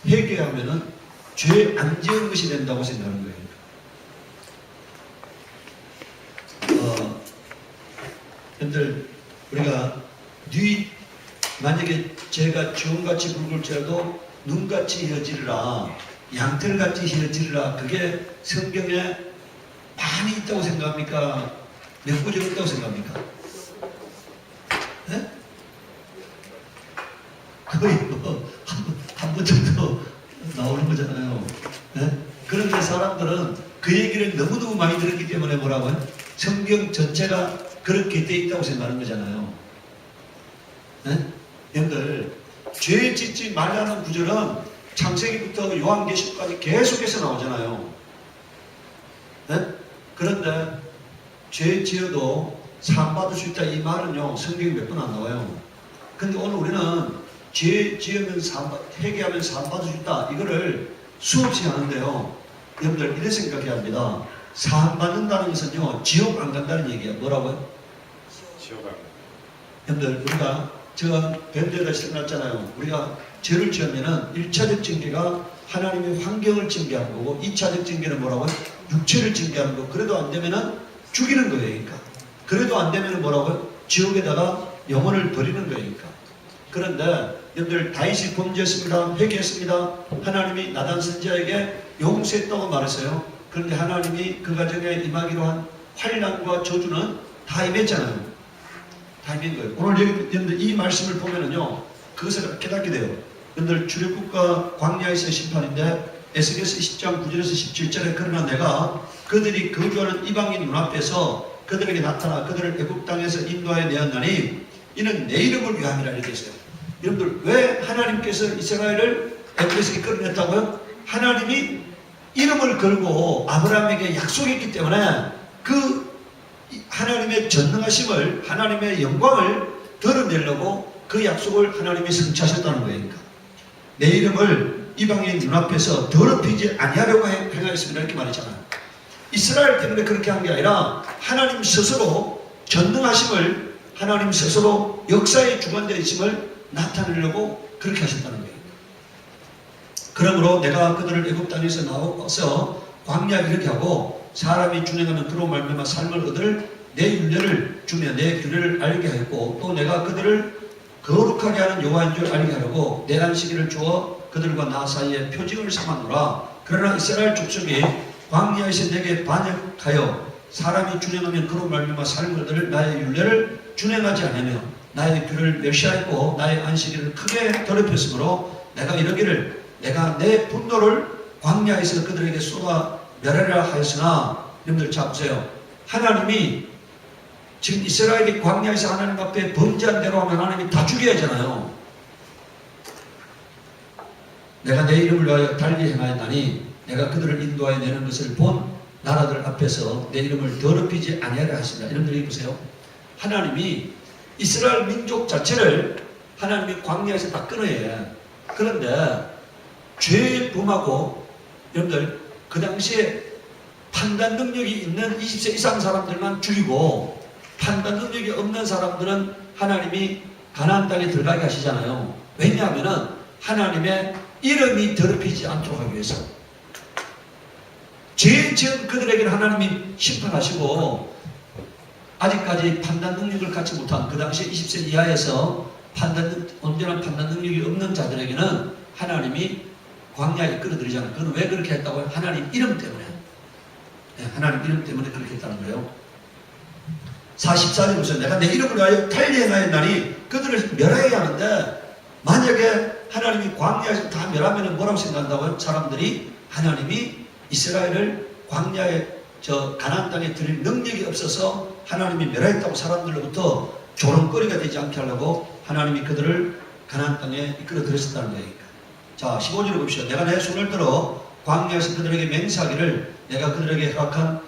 회개하면은 죄 안 지은 것이 된다고 생각하는 거예요. 여러분들 우리가 만약에 죄가 주홍같이 붉을지라도 눈같이 휘어지리라, 양털같이 휘어지리라, 그게 성경에 많이 있다고 생각합니까? 몇 구절 있다고 생각합니까? 네? 거의 한 번 정도 나오는 거잖아요. 네? 그런데 사람들은 그 얘기를 너무너무 많이 들었기 때문에 뭐라고요? 성경 전체가 그렇게 돼 있다고 생각하는 거잖아요. 네? 여러분들, 죄 짓지 말라는 구절은 창세기부터 요한계시록까지 계속해서 나오잖아요. 네? 그런데 죄 지어도 사함받을 수 있다, 이 말은요 성경이 몇 번 안 나와요. 근데 오늘 우리는 죄 지으면 회개하면 사함받을 수 있다, 이거를 수없이 하는데요. 여러분들 이렇게 생각해야 합니다. 사함받는다는 것은요 지옥 안 간다는 얘기야. 뭐라고요? 지옥 안 간다. 여러분들 우리가 제가 밴드에다 실어놨잖아요. 우리가 죄를 지으면은 1차적 징계가 하나님의 환경을 징계하는 거고, 2차적 징계는 뭐라고요? 육체를 징계하는 거. 그래도 안 되면은 죽이는 거예요. 그러니까. 그래도 안 되면은 뭐라고요? 지옥에다가 영혼을 버리는 거예요. 그러니까. 그런데 여러분들 다윗이 범죄했습니다. 회개했습니다. 하나님이 나단 선지자에게 용서했다고 말했어요. 그런데 하나님이 그 가정에 임하기로 한 환난과 저주는 다 임했잖아요. 다 임한 거예요. 오늘 여러분들 이 말씀을 보면은요 그것을 깨닫게 돼요. 여러분들 출애굽과 광야에서의 심판인데 에스겔서 10장 9절에서 17절에 그러나 내가 그들이 거주하는 이방인 눈앞에서 그들에게 나타나 그들을 애굽 땅에서 인도하여 내었나니 이는 내 이름을 위함이라 이렇게 했어요. 여러분들 왜 하나님께서 이스라엘을 애굽에서 이끌어냈다고요? 하나님이 이름을 걸고 아브라함에게 약속했기 때문에 그 하나님의 전능하심을, 하나님의 영광을 드러내려고 그 약속을 하나님이 성취하셨다는 거예요. 그러니까. 내 이름을 이방인 눈앞에서 더럽히지 아니하려고 행하였습니다. 이렇게 말했잖아요. 이스라엘 때문에 그렇게 한 게 아니라 하나님 스스로 전능하심을, 하나님 스스로 역사의 주관자이심을 나타내려고 그렇게 하셨다는 거예요. 그러므로 내가 그들을 애굽 땅에서 나와서 광야에 이렇게 하고 사람이 준행하는 그로 말미암아 삶을 얻을 내 윤례를 주며 내 규례를 알게 하였고, 또 내가 그들을 거룩하게 하는 여호와인 줄 알게 하려고 내 안식일을 주어 그들과 나 사이에 표징을 삼았노라. 그러나 이스라엘 족속이 광야에서 내게 반역하여 사람이 준행하면 그로 말미암아 삶을 얻을 나의 윤례를 준행하지 않으며 나의 규례를 멸시하였고 나의 안식일을 크게 더럽혔으므로 내가 이러기를 내가 내 분노를 광야에서 그들에게 쏟아 멸하리라 하였으나, 여러분들 자 보세요. 하나님이 지금 이스라엘이 광야에서 하나님 앞에 범죄한 대로 하면 하나님이 다 죽여야 하잖아요. 내가 내 이름을 위하여 달리 행하였나니 내가 그들을 인도하여 내는 것을 본 나라들 앞에서 내 이름을 더럽히지 아니하려 하십니다. 여러분들이 보세요. 하나님이 이스라엘 민족 자체를 하나님이 광야에서 다 끊어야 해. 그런데 죄 범하고, 여러분들 그 당시에 판단 능력이 있는 20세 이상 사람들만 죽이고 판단 능력이 없는 사람들은 하나님이 가나안 땅에 들어가게 하시잖아요. 왜냐하면 하나님의 이름이 더럽히지 않도록 하기 위해서. 죄 지은 그들에게는 하나님이 심판하시고, 아직까지 판단 능력을 갖지 못한 그 당시에 20세 이하에서 온전한 판단 능력이 없는 자들에게는 하나님이 광야에 이끌어들이잖아요. 그건 왜 그렇게 했다고요? 하나님 이름 때문에. 네, 하나님 이름 때문에 그렇게 했다는 거예요. 44절 보세요. 내가 내 이름을 위하여 달리 행하였나니 그들을 멸해야 하는데, 만약에 하나님이 광야에서 다 멸하면 뭐라고 생각한다고요? 사람들이 하나님이 이스라엘을 광야에 가나안 땅에 들일 능력이 없어서 하나님이 멸했다고 사람들로부터 조롱거리가 되지 않게 하려고 하나님이 그들을 가나안 땅에 이끌어 들였었다는 거예요. 자, 15절을 봅시다. 내가 내 손을 들어 광야에서 그들에게 맹세하기를 내가 그들에게 허락한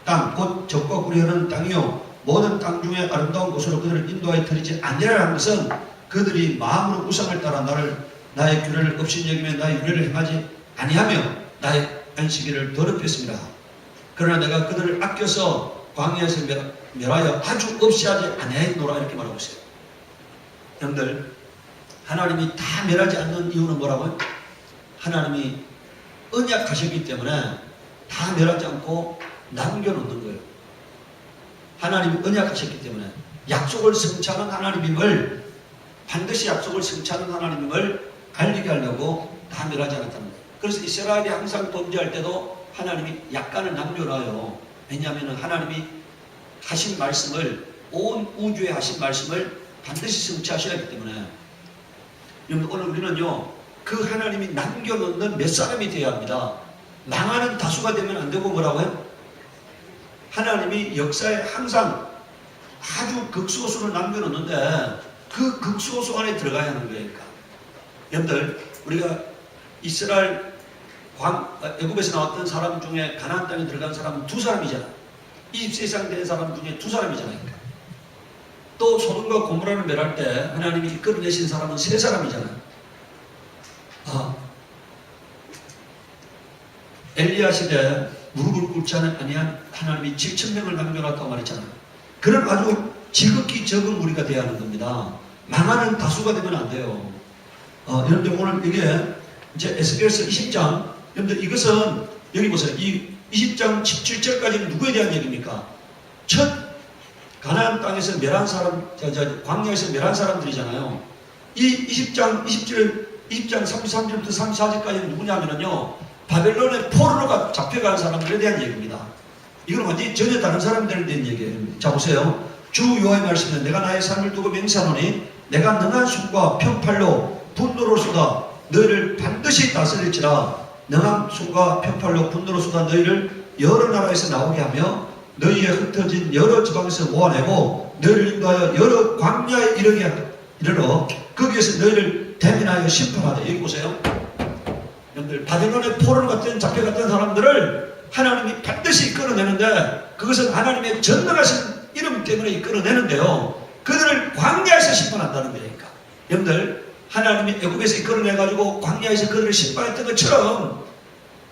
땅, 곧 적과 꿀이 흐르는 땅이요 모든 땅 중에 아름다운 곳으로 그들을 인도하여 드리지 아니하라 한 것은 그들이 마음으로 우상을 따라 나의 규례를 업신여기며 나의 윤례를 행하지 아니하며 나의 안식일을 더럽혔습니다. 그러나 내가 그들을 아껴서 광야에서 멸하여 아주 없이 하지 아니하였노라 이렇게 말하고 있어요. 여러분들, 하나님이 다 멸하지 않는 이유는 뭐라고요? 하나님이 언약하셨기 때문에 다 멸하지 않고 남겨놓는 거예요. 하나님이 언약하셨기 때문에 약속을 성취하는 하나님임을, 반드시 약속을 성취하는 하나님임을 알리게 하려고 다 멸하지 않았다는 거예요. 그래서 이스라엘이 항상 범죄할 때도 하나님이 약간을 남겨놔요. 왜냐하면 하나님이 하신 말씀을, 온 우주에 하신 말씀을 반드시 성취하셔야 하기 때문에. 여러분, 오늘 우리는요, 그 하나님이 남겨놓는 몇 사람이 되어야 합니다. 망하는 다수가 되면 안 되고 뭐라고요? 하나님이 역사에 항상 아주 극소수를 남겨놓는데 그 극소수 안에 들어가야 하는 거니까. 여러분들, 우리가 이스라엘 애굽에서 나왔던 사람 중에 가나안 땅에 들어간 사람은 2사람이잖아. 20세상 된 사람 중에 2사람이잖아요. 또 소돔과 고모라를 멸할 때 하나님이 이끌어내신 사람은 3사람이잖아요. 엘리야 시대에 무릎을 꿇지 아니한 하나님이 7,000명을 남겨놨다고 말했잖아요. 그런 아주 지극히 적은 우리가 돼야 하는 겁니다. 망하는 다수가 되면 안 돼요. 여러분들, 오늘 이게 이제 에스겔서 20장, 여러분들 이것은 여기 보세요. 이 20장 17절까지는 누구에 대한 얘기입니까? 첫 가나안 땅에서 멸한 사람, 광야에서 멸한 사람들이잖아요. 이 20장 33절부터 34절까지는 누구냐면요, 바벨론의 포로로 잡혀간 사람들에 대한 얘기입니다. 이건 완전히 전혀 다른 사람들에 대한 얘기예요. 자, 보세요. 주 여호와의 말씀은 내가 나의 삶을 두고 맹세하노니 내가 능한 손과 편팔로 분노로 쏟아 너희를 반드시 다스릴지라. 능한 손과 편팔로 분노로 쏟아 너희를 여러 나라에서 나오게 하며 너희의 흩어진 여러 지방에서 모아내고 너희를 인도하여 여러 광야에 이르러 거기에서 너희를 대면하여 심판하되. 여기 보세요. 여러분들, 바벨론의 포로로 잡혀갔던 사람들을 하나님이 반드시 이끌어내는데 그것은 하나님의 전능하신 이름 때문에 이끌어내는데요, 그들을 광야에서 심판한다는 거니까. 여러분들, 하나님이 애굽에서 이끌어내가지고 광야에서 그들을 심판했던 것처럼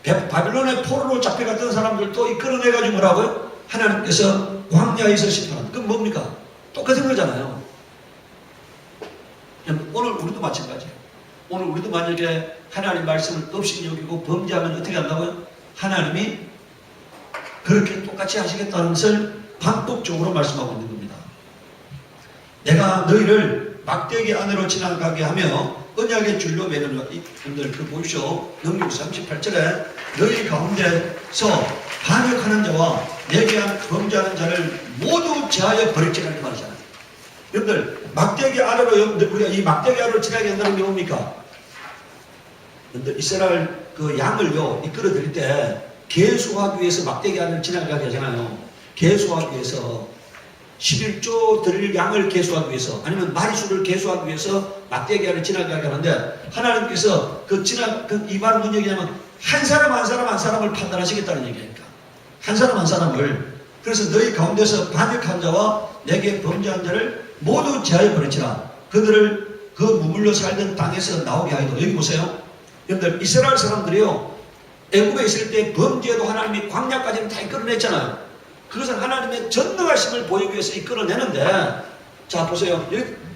바벨론의 포로로 잡혀갔던 사람들도 이끌어내가지고 뭐라고요? 하나님께서 광야에서 심판한다. 그건 뭡니까? 똑같은 거잖아요. 오늘 우리도 마찬가지예요. 오늘 우리도 만약에 하나님 말씀을 없이 여기고 범죄하면 어떻게 한다고요? 하나님이 그렇게 똑같이 하시겠다는 것을 반복적으로 말씀하고 있는 겁니다. 내가 너희를 막대기 안으로 지나가게 하며 언약의 줄로 매는 분들 그 보십시오. 넘기고 38절에 너희 가운데서 반역하는 자와 내게 범죄하는 자를 모두 제하여 버릴지라 이렇게 말하잖아요. 여러분들, 막대기 아래로 우리가 이 막대기 아래로 지나게 한다는 게 뭡니까? 여러분들, 이스라엘 그 양을요 이끌어 드릴 때 계수하기 위해서 막대기 아래를 지나가게 하잖아요. 계수하기 위해서 11조 드릴 양을 계수하기 위해서, 아니면 마리수를 계수하기 위해서 막대기 아래를 지나가게 하는데, 하나님께서 이 말은 무슨 얘기냐면 한 사람 한 사람을 판단하시겠다는 얘기니까. 한 사람. 그래서 너희 가운데서 반역한 자와 내게 범죄한 자를 모두 제하여 버리지라. 그들을 그 머물러 살던 땅에서 나오게 하여도. 여기 보세요. 여러분들, 이스라엘 사람들이요 애굽에 있을 때 범죄도 하나님이 광야까지는 다 이끌어냈잖아요. 그것은 하나님의 전능하심을 보이기 위해서 이끌어내는데, 자 보세요.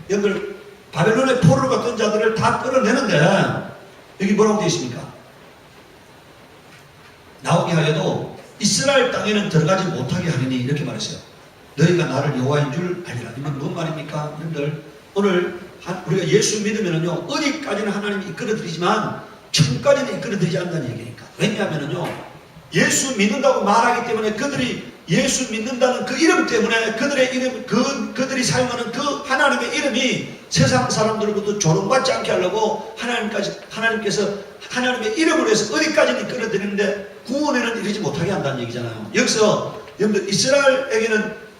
여러분들, 바벨론의 포로로 갔던 자들을 다 끌어내는데 여기 뭐라고 되어 있습니까? 나오게 하여도 이스라엘 땅에는 들어가지 못하게 하리니 이렇게 말했어요. 너희가 나를 여호와인 줄 알리라. 이건 뭔 말입니까? 여러분들, 오늘 우리가 예수 믿으면요 어디까지는 하나님이 이끌어드리지만 천까지는 이끌어드리지 않는다는 얘기니까. 왜냐하면요 예수 믿는다고 말하기 때문에, 그들이 예수 믿는다는 그 이름 때문에 그들의 이름, 그들이 사용하는 그 하나님의 이름이 세상 사람들로부터 조롱받지 않게 하려고 하나님께서 하나님의 이름으로 해서 어디까지는 이끌어드리는데 구원에는 이르지 못하게 한다는 얘기잖아요. 여기서 여러분들,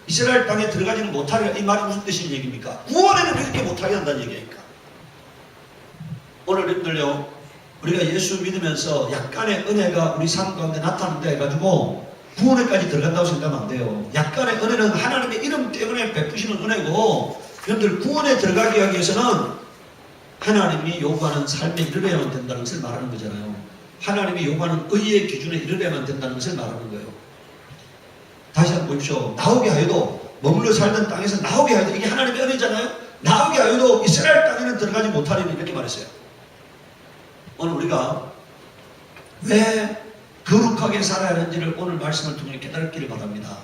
이스라엘 땅에 들어가지는 못하게, 이 말이 무슨 뜻인 얘기입니까? 구원에는 이렇게 못하게 한다는 얘기니까. 오늘 여러분들요, 우리가 예수 믿으면서 약간의 은혜가 우리 삶 가운데 나타난다 해가지고 구원에까지 들어간다고 생각하면 안 돼요. 약간의 은혜는 하나님의 이름 때문에 베푸시는 은혜고, 여러분들 구원에 들어가기 위해서는 하나님이 요구하는 삶에 이르러야만 된다는 것을 말하는 거잖아요. 하나님이 요구하는 의의 기준에 이르러야만 된다는 것을 말하는 거예요. 다시 한번 보십시오. 나오게 하여도, 머물러 살던 땅에서 나오게 하여도, 이게 하나님의 은혜잖아요. 나오게 하여도 이스라엘 땅에는 들어가지 못하리니 이렇게 말했어요. 오늘 우리가 왜 거룩하게 살아야 하는지를 오늘 말씀을 통해 깨닫기를 바랍니다.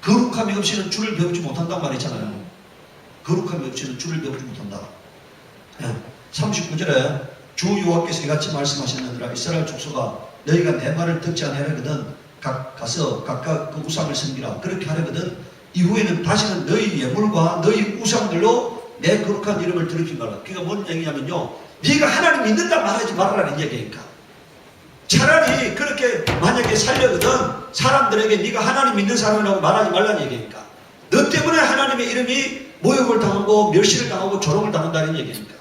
거룩함이 없이는 주를 배우지 못한다고 말했잖아요. 거룩함이 없이는 주를 배우지 못한다. 39절에 주 여호와께서 이같이 말씀하셨느니라. 이스라엘 족속아, 너희가 내 말을 듣지 아니하거든 가서 각각 그 우상을 섬기라. 그렇게 하려거든 이후에는 다시는 너희 예물과 너희 우상들로 내 거룩한 이름을 들으지 말라. 그러니까 뭔 얘기냐면요, 네가 하나님 믿는다 말하지 말라는 얘기니까. 차라리 그렇게 만약에 살려거든 사람들에게 네가 하나님 믿는 사람이라고 말하지 말라는 얘기니까. 너 때문에 하나님의 이름이 모욕을 당하고 멸시를 당하고 조롱을 당한다는 얘기니까.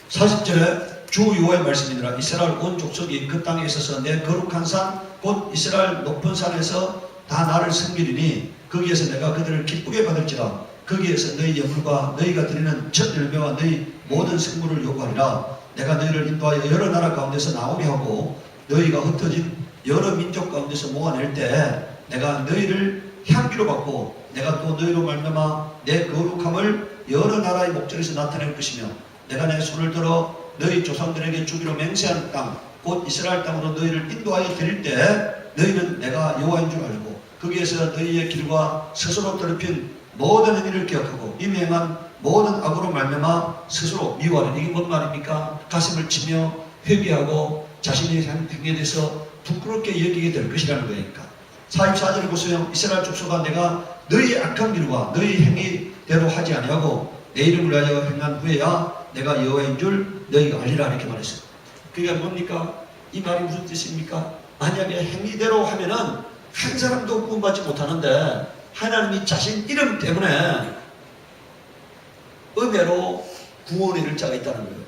40절에 주 여호와의 말씀이니라. 이스라엘 온 족속이 그 땅에 있어서 내 거룩한 산 곧 이스라엘 높은 산에서 다 나를 섬기리니 거기에서 내가 그들을 기쁘게 받을지라. 거기에서 너희 예물과 너희가 드리는 첫 열매와 너희 모든 생물을 요구하리라. 내가 너희를 인도하여 여러 나라 가운데서 나오게 하고 너희가 흩어진 여러 민족 가운데서 모아낼 때 내가 너희를 향기로 받고 내가 또 너희로 말미암아 내 거룩함을 여러 나라의 목전에서 나타낼 것이며 내가 내 손을 들어 너희 조상들에게 주기로 맹세한 땅 곧 이스라엘 땅으로 너희를 인도하여 드릴 때 너희는 내가 여호와인 줄 알고 거기에서 너희의 길과 스스로 더럽힌 모든 행위를 기억하고 이미 행한 모든 악으로 말미암아 스스로 미워하는. 이게 뭔 말입니까? 가슴을 치며 회개하고 자신의 행위에 대해서 부끄럽게 여기게 될 것이라는 거니까. 44절을 보세요. 이스라엘 족속아, 내가 너희 악한 길과 너희 행위대로 하지 아니하고 내 이름을 위하여 행한 후에야 내가 여호와인 줄 너희가 알리라. 이렇게 말했어요. 그게 뭡니까? 이 말이 무슨 뜻입니까? 만약에 행위대로 하면은 한 사람도 구원받지 못하는데 하나님이 자신 이름 때문에 은혜로 구원에 이를 자가 있다는 거예요.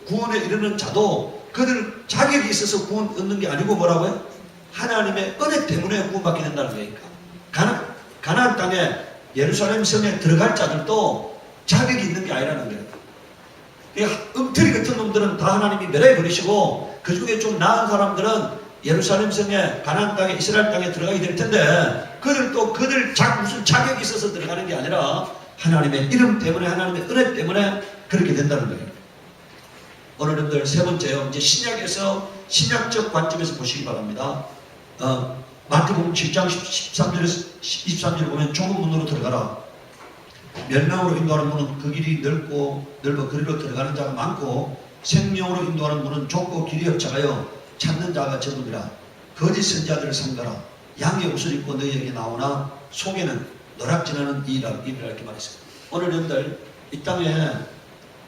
구원에 이르는 자도 그들 자격이 있어서 구원 얻는 게 아니고 뭐라고요? 하나님의 은혜 때문에 구원받게 된다는 거니까. 가나안 땅에 예루살렘 성에 들어갈 자들도 자격이 있는 게 아니라는 거예요. 엉터리 같은 놈들은 다 하나님이 멸해 버리시고 그 중에 좀 나은 사람들은 예루살렘 성에 가나안 땅에 이스라엘 땅에 들어가게 될 텐데 그들 무슨 자격이 있어서 들어가는 게 아니라 하나님의 이름 때문에 하나님의 은혜 때문에 그렇게 된다는 거예요. 오늘들 세 번째요. 이제 신약에서 신약적 관점에서 보시기 바랍니다. 마태복음 7장 23절에 보면 좁은 문으로 들어가라. 멸망으로 인도하는 문은 그 길이 넓어 그리로 들어가는 자가 많고 생명으로 인도하는 문은 좁고 길이 협착하여 찾는 자가 적으리라. 거짓 선지자들을 삼가라. 양의 옷을 입고 너희에게 나오나 속에는 노략질하는 이라 이렇게 말했어요. 오늘 여러분들 이 땅에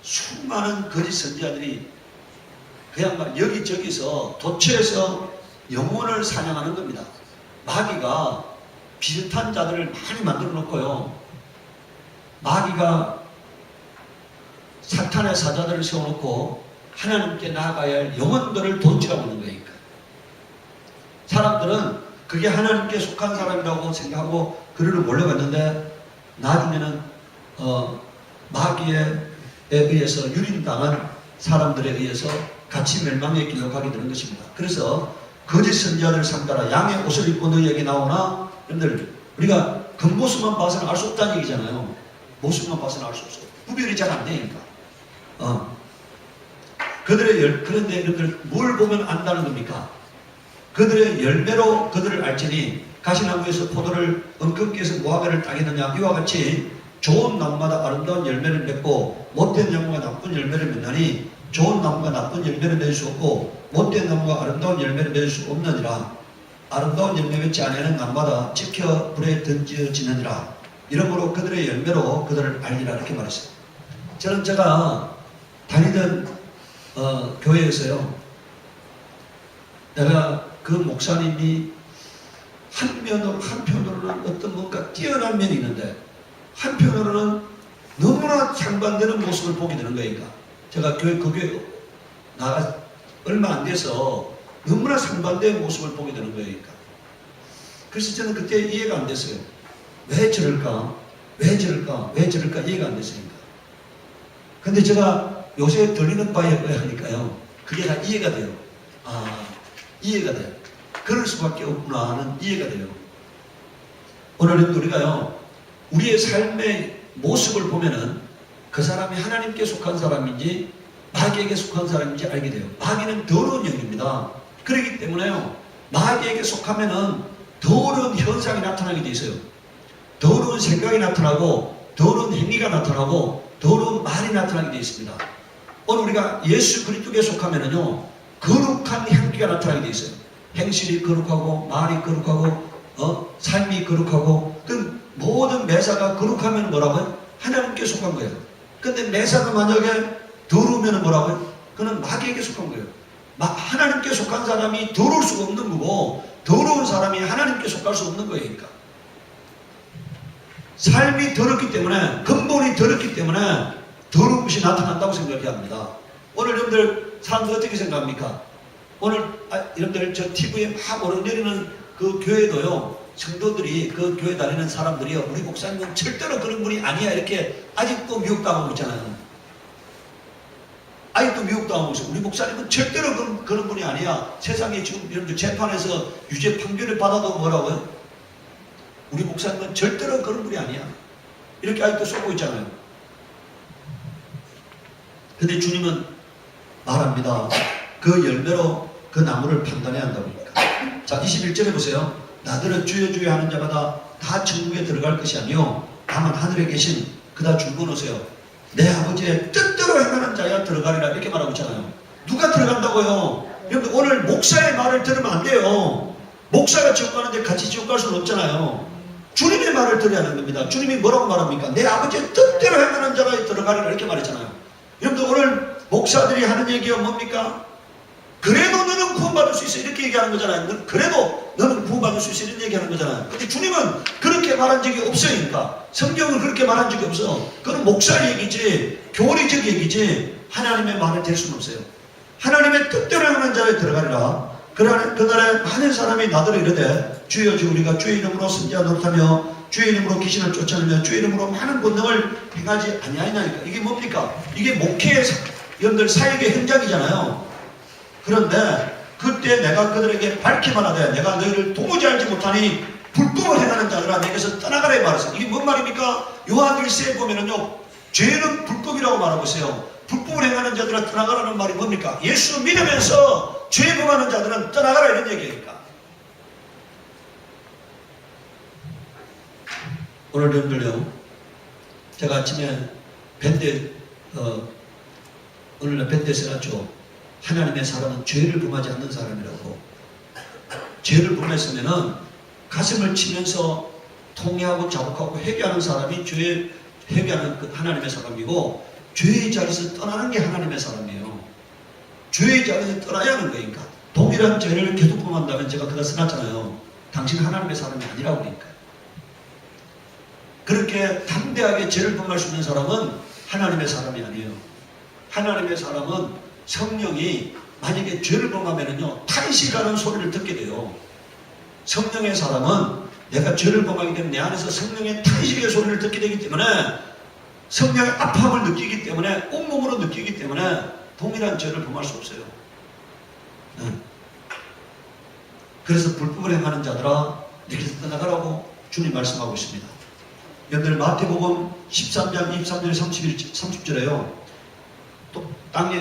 수많은 거짓 선지자들이 그냥 여기저기서 도처에서 영혼을 사냥하는 겁니다. 마귀가 비슷한 자들을 많이 만들어 놓고요. 마귀가 사탄의 사자들을 세워놓고 하나님께 나아가야 할 영혼들을 돈질하고 있는 거니까. 사람들은 그게 하나님께 속한 사람이라고 생각하고 그리로 몰려갔는데 나중에는 마귀에 의해서 유린당한 사람들에 의해서 같이 멸망의 길로 가게 되는 것입니다. 그래서 거짓 선지자를 삼가라. 양의 옷을 입고 너희에게 나오나, 여러분들 우리가 겉모습만 봐서는 알 수 없다는 얘기잖아요. 모습만 봐서는 알 수 없어요. 구별이 잘 안 되니까. 그런데 여러분들 뭘 보면 안다는 겁니까? 그들의 열매로 그들을 알지니 가시나무에서 포도를 엉겅퀴에서 무화과를 따겠느냐. 이와 같이 좋은 나무마다 아름다운 열매를 맺고 못된 나무가 나쁜 열매를 맺나니 좋은 나무가 나쁜 열매를 맺을 수 없고 못된 나무가 아름다운 열매를 맺을 수 없느니라. 아름다운 열매 맺지 아니하는 나무마다 지켜 불에 던져지느니라. 이러므로 그들의 열매로 그들을 알리라. 이렇게 말했어요. 제가 다니던 교회에서요, 내가 그 목사님이 한편으로는 어떤 뭔가 뛰어난 면이 있는데 한편으로는 너무나 상반되는 모습을 보게 되는 거니까. 제가 그 교회 나가 얼마 안 돼서 너무나 상반된 모습을 보게 되는 거니까. 그래서 저는 그때 이해가 안 됐어요. 왜 저럴까 이해가 안 됐으니까. 근데 제가 요새 들리는 바에 하니까요, 그게 다 이해가 돼요. 이해가 돼요. 그럴 수밖에 없구나 하는 이해가 돼요. 오늘은 우리가요, 우리의 삶의 모습을 보면은 그 사람이 하나님께 속한 사람인지 마귀에게 속한 사람인지 알게 돼요. 마귀는 더러운 영입니다. 그렇기 때문에요, 마귀에게 속하면은 더러운 현상이 나타나게 돼 있어요. 더러운 생각이 나타나고 더러운 행위가 나타나고 더러운 말이 나타나게 돼 있습니다. 오늘 우리가 예수 그리스도에 속하면은요, 거룩한 향기가 나타나게 돼 있어요. 행실이 거룩하고 말이 거룩하고 삶이 거룩하고 그 모든 매사가 거룩하면 뭐라고요? 하나님께 속한 거예요. 근데 매사가 만약에 더러우면 뭐라고요? 그는 마귀에게 속한 거예요. 하나님께 속한 사람이 더러울 수가 없는 거고 더러운 사람이 하나님께 속할 수 없는 거예요. 그러니까 삶이 더럽기 때문에, 근본이 더럽기 때문에 더러운 것이 나타난다고 생각해야 합니다. 오늘 여러분들 사람들 어떻게 생각합니까? 오늘 여러분들 저 TV에 막 오르내리는 그 교회도요, 성도들이 그 교회 다니는 사람들이요, 우리 목사님은 절대로 그런 분이 아니야 이렇게 아직도 미혹당하고 있잖아요. 아직도 미혹당하고 있어요. 우리 목사님은 절대로 그런 분이 아니야. 세상에 지금 여러분들 재판에서 유죄 판결을 받아도 뭐라고요? 우리 목사님은 절대로 그런 분이 아니야. 이렇게 아직도 쏘고 있잖아요. 근데 주님은 말합니다. 그 열매로 그 나무를 판단해야 한다고 하니까. 자, 21절에 보세요. 나더러 주여 주여 하는 자마다 다 천국에 들어갈 것이 아니요 다만 하늘에 계신 그다 줄거놓으세요. 내 아버지의 뜻대로 행하는 자야 들어가리라 이렇게 말하고 있잖아요. 누가 들어간다고요? 여러분 오늘 목사의 말을 들으면 안 돼요. 목사가 지옥 가는데 같이 지옥 갈 수는 없잖아요. 주님의 말을 들어야 하는 겁니다. 주님이 뭐라고 말합니까? 내 아버지의 뜻대로 행하는 자가 들어가리라 이렇게 말했잖아요. 여러분들 오늘 목사들이 하는 얘기가 뭡니까? 그래도 너는 구원받을 수 있어 이렇게 얘기하는 거잖아요. 그래도 너는 구원받을 수 있어 이런 얘기하는 거잖아요. 근데 주님은 그렇게 말한 적이 없으니까, 성경은 그렇게 말한 적이 없어. 그건 목사 얘기지 교리적 얘기지 하나님의 말을 될 수는 없어요. 하나님의 뜻대로 하는 자에 들어가리라. 그날에 많은 사람이 나더러 이르되 주여 주 우리가 주의 이름으로 선지자 노릇하며 주의 이름으로 귀신을 쫓아내며 주의 이름으로 많은 권능을 행하지 아니하니까. 이게 뭡니까? 이게 목회의 여러분들 사역의 현장이잖아요. 그런데 그때 내가 그들에게 밝히 말하되 내가 너희를 도무지 알지 못하니 불법을 행하는 자들아 내게서 떠나가라 말했어요. 이게 뭔 말입니까? 요한 1세에 보면은요, 죄는 불법이라고 말하고 있어요. 불법을 행하는 자들아 떠나가라는 말이 뭡니까? 예수 믿으면서 죄 범하는 자들은 떠나가라 이런 얘기니까. 오늘 여러분들요, 제가 아침에 밴드 오늘날 밴드에서 했죠. 하나님의 사람은 죄를 범하지 않는 사람이라고. 죄를 범했으면은 가슴을 치면서 통회하고 자복하고 회개하는 사람이 죄에 회개하는 그 하나님의 사람이고, 죄의 자리에서 떠나는 게 하나님의 사람이에요. 죄의 자리에서 떠나야 하는 거니까. 동일한 죄를 계속 범한다면 제가 그가 써놨잖아요. 당신 하나님의 사람이 아니라고 그러니까. 그렇게 담대하게 죄를 범할 수 있는 사람은 하나님의 사람이 아니에요. 하나님의 사람은 성령이 만약에 죄를 범하면요 탄식하는 소리를 듣게 돼요. 성령의 사람은 내가 죄를 범하기 때문에 내 안에서 성령의 탄식의 소리를 듣게 되기 때문에, 성령의 아픔을 느끼기 때문에, 온몸으로 느끼기 때문에 동일한 죄를 범할 수 없어요. 그래서 불법을 행하는 자들아 내게서 떠나가라고 주님 말씀하고 있습니다. 여러분들 마태복음 13장 23절 30절에요. 또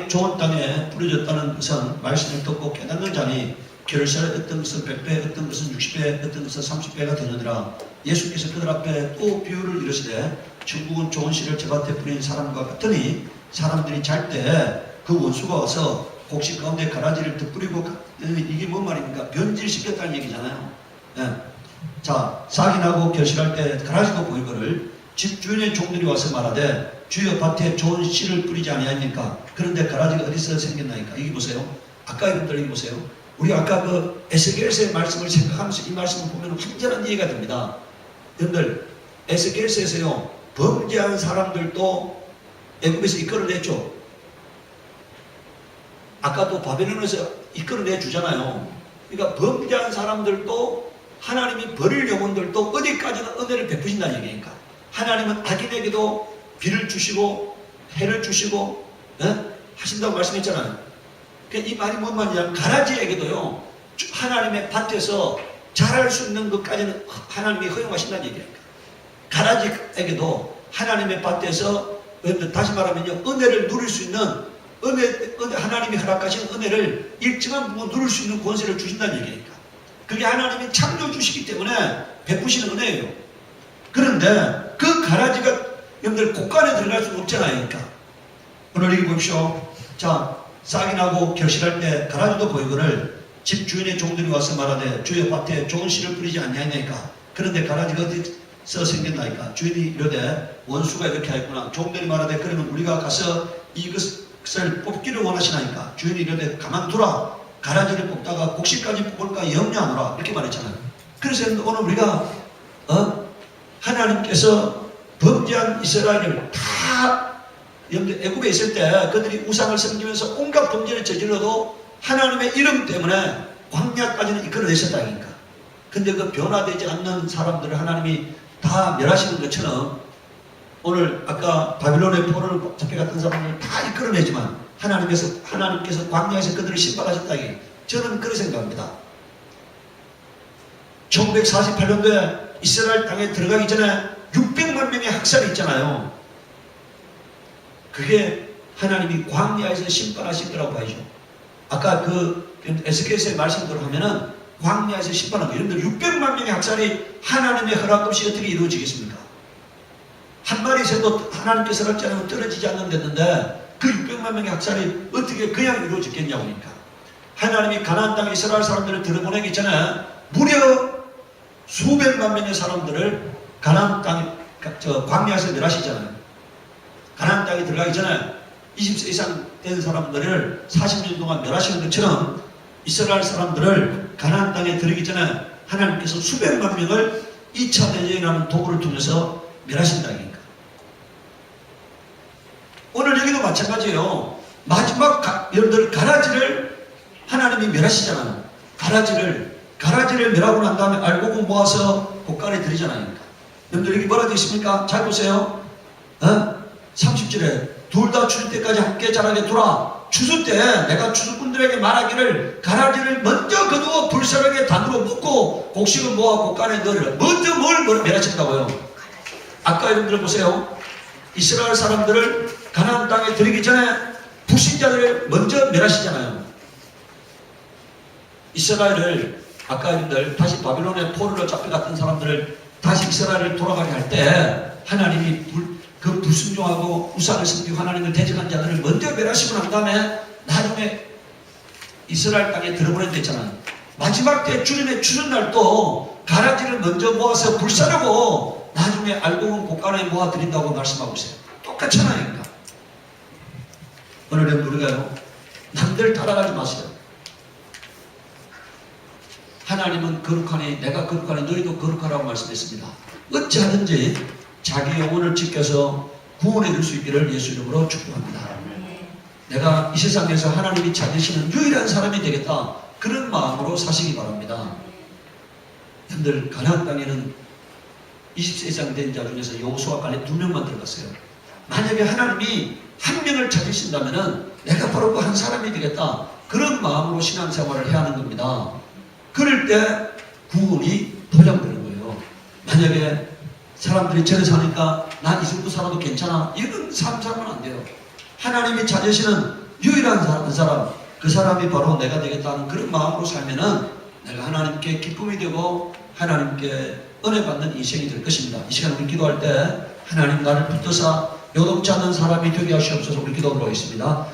좋은 땅에 뿌려졌다는 것은 말씀을 듣고 깨닫는 자니 결실에 어떤 것은 100배, 어떤 것은 60배, 어떤 것은 30배가 되느니라. 예수께서 그들 앞에 또 비유를 이르시되 천국은 좋은 씨를 저밭에 뿌린 사람과 같으니 사람들이 잘 때 그 원수가 와서 곡식 가운데 가라지를 덧뿌리고, 이게 뭔 말입니까? 변질시켰다는 얘기잖아요. 예. 자, 싹이 나고 결실할 때 가라지가 보이거늘 집 주인의 종들이 와서 말하되 주여 밭에 좋은 씨를 뿌리지 아니하니까 그런데 가라지가 어디서 생겼나니까. 이게 보세요. 아까 여러분들 이게 보세요. 우리 아까 그 에스겔서의 말씀을 생각하면서 이 말씀을 보면 완전한 이해가 됩니다. 여러분들 에스겔서에서요 범죄한 사람들도 애굽에서 이끌어냈죠. 아까 또 바벨론에서 이끌어내 주잖아요. 그러니까 범죄한 사람들도 하나님이 버릴 영혼들도 어디까지나 은혜를 베푸신다는 얘기니까. 하나님은 악인에게도 비를 주시고 해를 주시고 하신다고 말씀했잖아요. 그러니까 이 말이 뭔 말이냐면 가라지에게도요 하나님의 밭에서 자랄 수 있는 것까지는 하나님이 허용하신다는 얘기입니다. 가라지에게도 하나님의 밭에서 다시 말하면요, 은혜를 누릴 수 있는 하나님이 허락하신 은혜를 일정한 부분 누릴 수 있는 권세를 주신다는 얘기니까. 그게 하나님이 창조 주시기 때문에 베푸시는 은혜예요. 그런데 그 가라지가 여러분들 곳간에 들어갈 수는 없잖아요. 그러니까 오늘 여기 보십시오. 자, 싹이 나고 결실할 때 가라지도 보이거늘 집 주인의 종들이 와서 말하되 주의 밭에 좋은 씨를 뿌리지 않냐니까. 그런데 가라지가 어디서 생겼나이까. 주인이 이러되 원수가 이렇게 하였구나. 종들이 말하되 그러면 우리가 가서 이것을 뽑기를 원하시나이까. 주인이 이러되 가만두라. 가라지를 뽑다가 곡식까지 뽑을까 염려하노라. 이렇게 말했잖아요. 그래서 오늘 우리가 하나님께서 범죄한 이스라엘을 다 애굽에 있을 때 그들이 우상을 섬기면서 온갖 범죄를 저질러도 하나님의 이름 때문에 광야까지는 이끌어내셨다니까. 근데 그 변화되지 않는 사람들을 하나님이 다 멸하시는 것처럼 오늘 아까 바빌론의 포로를 잡혀갔던 사람들을 다 이끌어내지만 하나님께서 광야에서 그들을 심판하셨다니. 저는 그렇게 생각합니다. 1948년도에 이스라엘 땅에 들어가기 전에 600만 명의 학살이 있잖아요. 그게 하나님이 광야에서 심판하실 거라고 봐야죠. 아까 그 에스겔서의 말씀대로 하면은 광야에서 심판한 거예요. 여러분들 600만 명의 학살이 하나님의 허락 없이 어떻게 이루어지겠습니까? 한 마리 새도 하나님께서 허락지 않으면 떨어지지 않는다는데 그 600만 명의 학살이 어떻게 그냥 이루어졌겠냐고 하니까. 하나님이 가나안 땅에 이스라엘 사람들을 들어보내기 전에 무려 수백만 명의 사람들을 가나안 땅, 광야에서 멸하시잖아요. 가나안 땅에 들어가기 전에 20세 이상 된 사람들을 40년 동안 멸하시는 것처럼 이스라엘 사람들을 가나안 땅에 들어가기 전에 하나님께서 수백만 명을 2차 대전이라는 도구를 통해서 멸하신다니까. 오늘 여기도 마찬가지예요. 마지막 여러분들 가라지를 하나님이 멸하시잖아요. 가라지를 멸하고 난 다음에 알곡을 모아서 곳간에 들이잖아요. 여러분들 여기 뭐라 되어 있습니까? 잘 보세요. 30절에 둘 다 추수 때까지 함께 자라게 두라. 추수 때 내가 추수꾼들에게 말하기를 가라지를 먼저 거두어 불사르게 단으로 묶고 곡식을 모아 곳간에 넣으라. 먼저 뭘 멸하신다고요? 아까 여러분들 보세요. 이스라엘 사람들을 가나안 땅에 들이기 전에 불신자들을 먼저 멸하시잖아요. 이스라엘을 아까 여러분들 다시 바빌론의 포로로 잡혀갔던 사람들을 다시 이스라엘을 돌아가게 할 때 하나님이 그 불순종하고 우상을 섬기고 하나님을 대적한 자들을 먼저 멸하시고 난 다음에 나중에 이스라엘 땅에 들어보낸다 했잖아요. 마지막 때 주님의 추수날도 가라지를 먼저 모아서 불사르고 나중에 알곡은 곳간에 모아드린다고 말씀하고 있어요. 똑같잖아요. 그러니까. 오늘은 우리가요, 남들 따라가지 마세요. 하나님은 거룩하니 내가 거룩하니 너희도 거룩하라고 말씀했습니다. 어찌하든지 자기 영혼을 지켜서 구원해 줄 수 있기를 예수 이름으로 축복합니다. 내가 이 세상에서 하나님이 찾으시는 유일한 사람이 되겠다. 그런 마음으로 사시기 바랍니다. 여러분들 가나안 땅에는 20세 이상 된 자 중에서 여호수아 간에 2명만 들어갔어요. 만약에 하나님이 한 명을 찾으신다면 내가 바로 그 한 사람이 되겠다. 그런 마음으로 신앙생활을 해야 하는 겁니다. 그럴 때 구원이 보장되는 거예요. 만약에 사람들이 저래 사니까 난 이 정도 살아도 괜찮아. 이런 삶 살면 안 돼요. 하나님이 찾으시는 유일한 사람, 그 사람이 바로 내가 되겠다는 그런 마음으로 살면은 내가 하나님께 기쁨이 되고 하나님께 은혜 받는 인생이 될 것입니다. 이 시간 우리 기도할 때 하나님 나를 붙들사 요동치 않는 사람이 되게 하시옵소서. 우리 기도하도록 하겠습니다.